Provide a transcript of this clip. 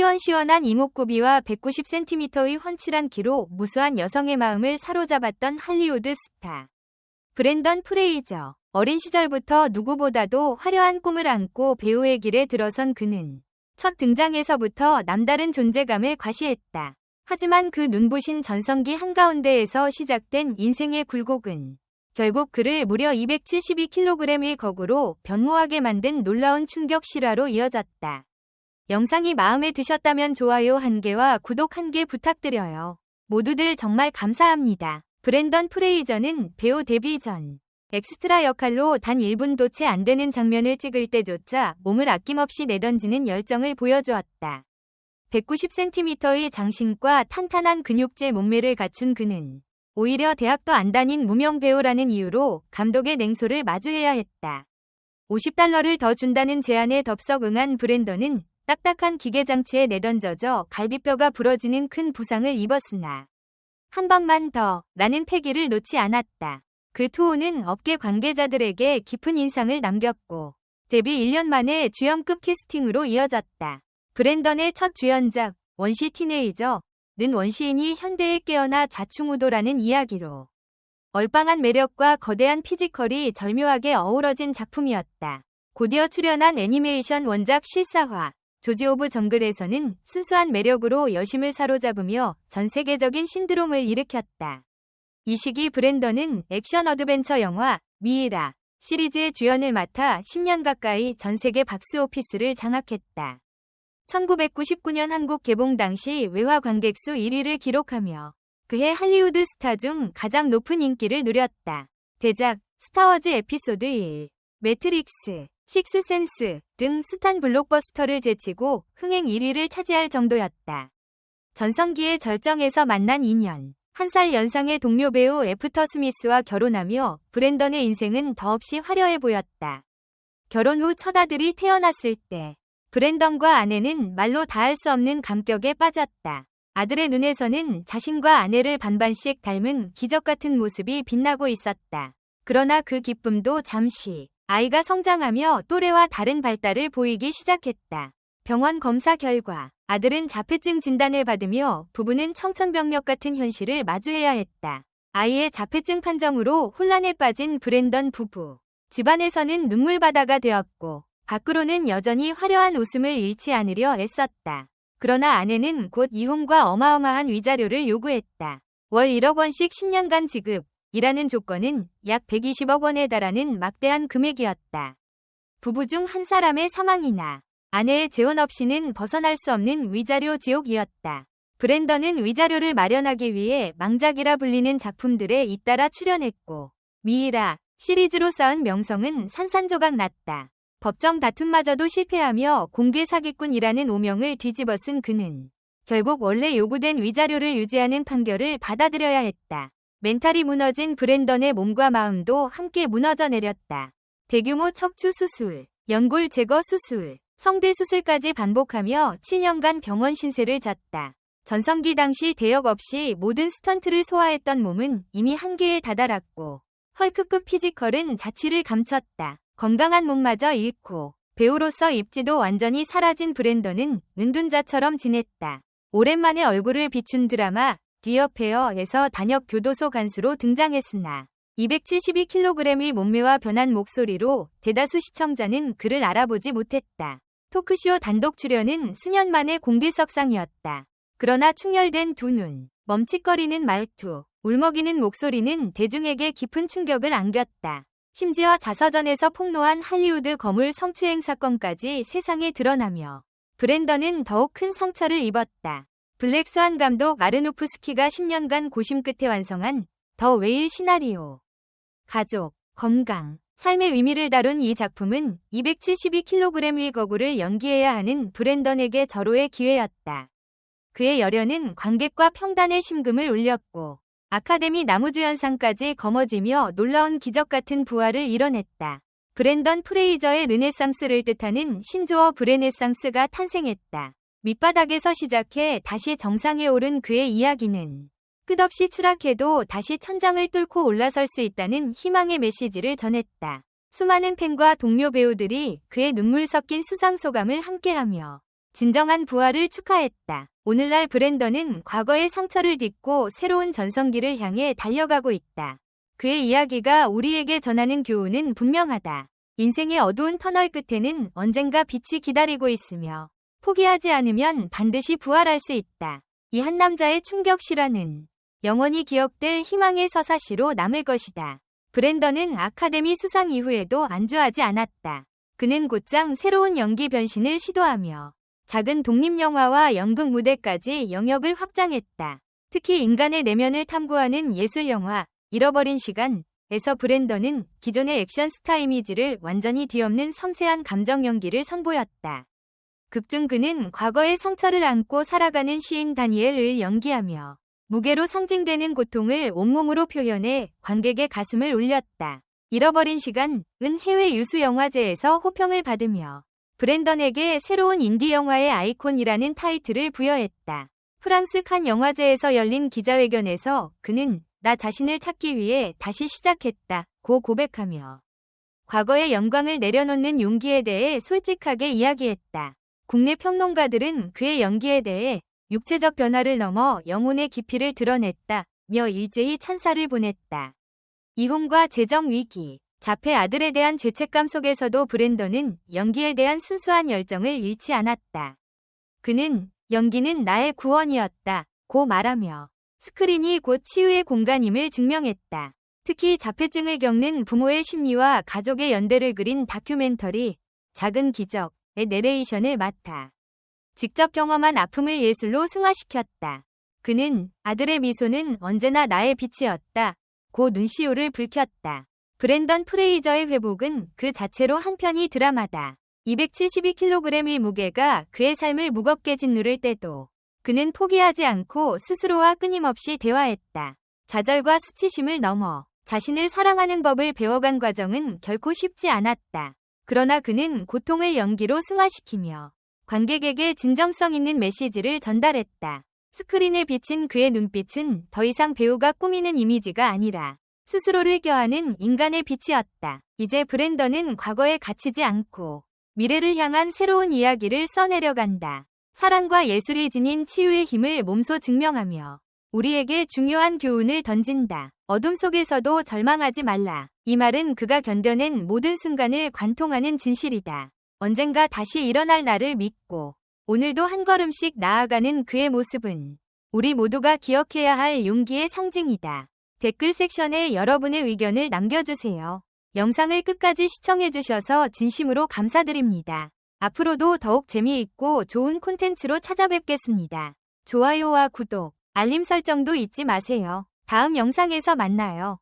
시원시원한 이목구비와 190cm의 훤칠한 키로 무수한 여성의 마음을 사로잡았던 할리우드 스타. 브렌던 프레이저. 어린 시절부터 누구보다도 화려한 꿈을 안고 배우의 길에 들어선 그는 첫 등장에서부터 남다른 존재감을 과시했다. 하지만 그 눈부신 전성기 한가운데에서 시작된 인생의 굴곡은 결국 그를 무려 272kg의 거구로 변모하게 만든 놀라운 충격 실화로 이어졌다. 영상이 마음에 드셨다면 좋아요 1개와 구독 1개 부탁드려요. 모두들 정말 감사합니다. 브렌던 프레이저는 배우 데뷔 전 엑스트라 역할로 단 1분도 채 안 되는 장면을 찍을 때조차 몸을 아낌없이 내던지는 열정을 보여주었다. 190cm의 장신과 탄탄한 근육질 몸매를 갖춘 그는 오히려 대학도 안 다닌 무명 배우라는 이유로 감독의 냉소를 마주해야 했다. $50를 더 준다는 제안에 덥석 응한 브렌던은 딱딱한 기계장치에 내던져져 갈비뼈가 부러지는 큰 부상을 입었으나 한 번만 더 라는 패기를 놓지 않았다. 그 투혼은 업계 관계자들에게 깊은 인상을 남겼고 데뷔 1년 만에 주연급 캐스팅으로 이어졌다. 브렌던의 첫 주연작 원시 티네이저는 원시인이 현대에 깨어나 좌충우돌하는 이야기로 얼빵한 매력과 거대한 피지컬이 절묘하게 어우러진 작품이었다. 곧이어 출연한 애니메이션 원작 실사화 조지 오브 정글에서는 순수한 매력으로 여심을 사로잡으며 전 세계적인 신드롬을 일으켰다. 이 시기 브렌던은 액션 어드벤처 영화 미이라 시리즈의 주연을 맡아 10년 가까이 전 세계 박스오피스를 장악했다. 1999년 한국 개봉 당시 외화 관객수 1위를 기록하며 그해 할리우드 스타 중 가장 높은 인기를 누렸다. 대작 스타워즈 에피소드 1, 매트릭스, 식스센스 등 숱한 블록버스터를 제치고 흥행 1위를 차지할 정도였다. 전성기의 절정에서 만난 인연. 1살 연상의 동료 배우 애프터 스미스와 결혼하며 브렌던의 인생은 더없이 화려해 보였다. 결혼 후 첫 아들이 태어났을 때 브렌던과 아내는 말로 다할 수 없는 감격에 빠졌다. 아들의 눈에서는 자신과 아내를 반반씩 닮은 기적 같은 모습이 빛나고 있었다. 그러나 그 기쁨도 잠시. 아이가 성장하며 또래와 다른 발달을 보이기 시작했다. 병원 검사 결과 아들은 자폐증 진단을 받으며 부부는 청천벽력 같은 현실을 마주해야 했다. 아이의 자폐증 판정으로 혼란에 빠진 브렌던 부부. 집안에서는 눈물바다가 되었고 밖으로는 여전히 화려한 웃음을 잃지 않으려 애썼다. 그러나 아내는 곧 이혼과 어마어마한 위자료를 요구했다. 월 1억 원씩 10년간 지급. 이라는 조건은 약 120억 원에 달하는 막대한 금액이었다. 부부 중 한 사람의 사망이나 아내의 재혼 없이는 벗어날 수 없는 위자료 지옥이었다. 브렌던은 위자료를 마련하기 위해 망작이라 불리는 작품들에 잇따라 출연했고 미이라 시리즈로 쌓은 명성은 산산조각 났다. 법정 다툼마저도 실패하며 공개 사기꾼이라는 오명을 뒤집어쓴 그는 결국 원래 요구된 위자료를 유지하는 판결을 받아들여야 했다. 멘탈이 무너진 브렌던의 몸과 마음도 함께 무너져 내렸다. 대규모 척추 수술, 연골 제거 수술, 성대 수술까지 반복하며 7년간 병원 신세를 졌다. 전성기 당시 대역 없이 모든 스턴트를 소화했던 몸은 이미 한계에 다다랐고 헐크급 피지컬은 자취를 감췄다. 건강한 몸마저 잃고 배우로서 입지도 완전히 사라진 브렌던은 은둔자처럼 지냈다. 오랜만에 얼굴을 비춘 드라마 디어페어에서 단역 교도소 간수로 등장했으나 272kg의 몸매와 변한 목소리로 대다수 시청자는 그를 알아보지 못했다. 토크쇼 단독 출연은 수년 만의 공개석상이었다. 그러나 충혈된 두 눈, 멈칫거리는 말투, 울먹이는 목소리는 대중에게 깊은 충격을 안겼다. 심지어 자서전에서 폭로한 할리우드 거물 성추행 사건까지 세상에 드러나며 브렌던은 더욱 큰 상처를 입었다. 블랙스완 감독 아르노프스키가 10년간 고심 끝에 완성한 더 웨일 시나리오. 가족, 건강, 삶의 의미를 다룬 이 작품은 272kg의 거구를 연기해야 하는 브렌던에게 절호의 기회였다. 그의 열연은 관객과 평단의 심금을 울렸고 아카데미 나무주연상까지 거머쥐며 놀라운 기적 같은 부활을 이뤄냈다. 브렌던 프레이저의 르네상스를 뜻하는 신조어 브레네상스가 탄생했다. 밑바닥에서 시작해 다시 정상에 오른 그의 이야기는 끝없이 추락해도 다시 천장을 뚫고 올라설 수 있다는 희망의 메시지를 전했다. 수많은 팬과 동료 배우들이 그의 눈물 섞인 수상 소감을 함께하며 진정한 부활을 축하했다. 오늘날 브랜던은 과거의 상처를 딛고 새로운 전성기를 향해 달려가고 있다. 그의 이야기가 우리에게 전하는 교훈은 분명하다. 인생의 어두운 터널 끝에는 언젠가 빛이 기다리고 있으며 포기하지 않으면 반드시 부활할 수 있다. 이 한 남자의 충격 실화는 영원히 기억될 희망의 서사시로 남을 것이다. 브랜던은 아카데미 수상 이후에도 안주하지 않았다. 그는 곧장 새로운 연기 변신을 시도하며 작은 독립영화와 연극 무대까지 영역을 확장했다. 특히 인간의 내면을 탐구하는 예술영화 잃어버린 시간에서 브랜던은 기존의 액션 스타 이미지를 완전히 뒤엎는 섬세한 감정 연기를 선보였다. 극중 그는 과거의 상처를 안고 살아가는 시인 다니엘을 연기하며 무게로 상징되는 고통을 온몸으로 표현해 관객의 가슴을 울렸다. 잃어버린 시간은 해외 유수영화제에서 호평을 받으며 브랜던에게 새로운 인디 영화의 아이콘이라는 타이틀을 부여했다. 프랑스 칸 영화제에서 열린 기자회견에서 그는 나 자신을 찾기 위해 다시 시작했다고 고백하며 과거의 영광을 내려놓는 용기에 대해 솔직하게 이야기했다. 국내 평론가들은 그의 연기에 대해 육체적 변화를 넘어 영혼의 깊이를 드러냈다며 일제히 찬사를 보냈다. 이혼과 재정 위기, 자폐 아들에 대한 죄책감 속에서도 브랜던은 연기에 대한 순수한 열정을 잃지 않았다. 그는 연기는 나의 구원이었다고 말하며 스크린이 곧 치유의 공간임을 증명했다. 특히 자폐증을 겪는 부모의 심리와 가족의 연대를 그린 다큐멘터리 작은 기적의 내레이션을 맡아 직접 경험한 아픔을 예술로 승화시켰다. 그는 아들의 미소는 언제나 나의 빛이었다고 눈시울을 붉혔다. 브랜던 프레이저의 회복은 그 자체로 한편이 드라마다. 272kg의 무게가 그의 삶을 무겁게 짓누를 때도 그는 포기하지 않고 스스로와 끊임없이 대화했다. 좌절과 수치심을 넘어 자신을 사랑하는 법을 배워간 과정은 결코 쉽지 않았다. 그러나 그는 고통을 연기로 승화시키며 관객에게 진정성 있는 메시지를 전달했다. 스크린에 비친 그의 눈빛은 더 이상 배우가 꾸미는 이미지가 아니라 스스로를 껴안은 인간의 빛이었다. 이제 브랜던은 과거에 갇히지 않고 미래를 향한 새로운 이야기를 써내려간다. 사랑과 예술이 지닌 치유의 힘을 몸소 증명하며 우리에게 중요한 교훈을 던진다. 어둠 속에서도 절망하지 말라. 이 말은 그가 견뎌낸 모든 순간을 관통하는 진실이다. 언젠가 다시 일어날 날을 믿고 오늘도 한 걸음씩 나아가는 그의 모습은 우리 모두가 기억해야 할 용기의 상징이다. 댓글 섹션에 여러분의 의견을 남겨주세요. 영상을 끝까지 시청해주셔서 진심으로 감사드립니다. 앞으로도 더욱 재미있고 좋은 콘텐츠로 찾아뵙겠습니다. 좋아요와 구독, 알림 설정도 잊지 마세요. 다음 영상에서 만나요.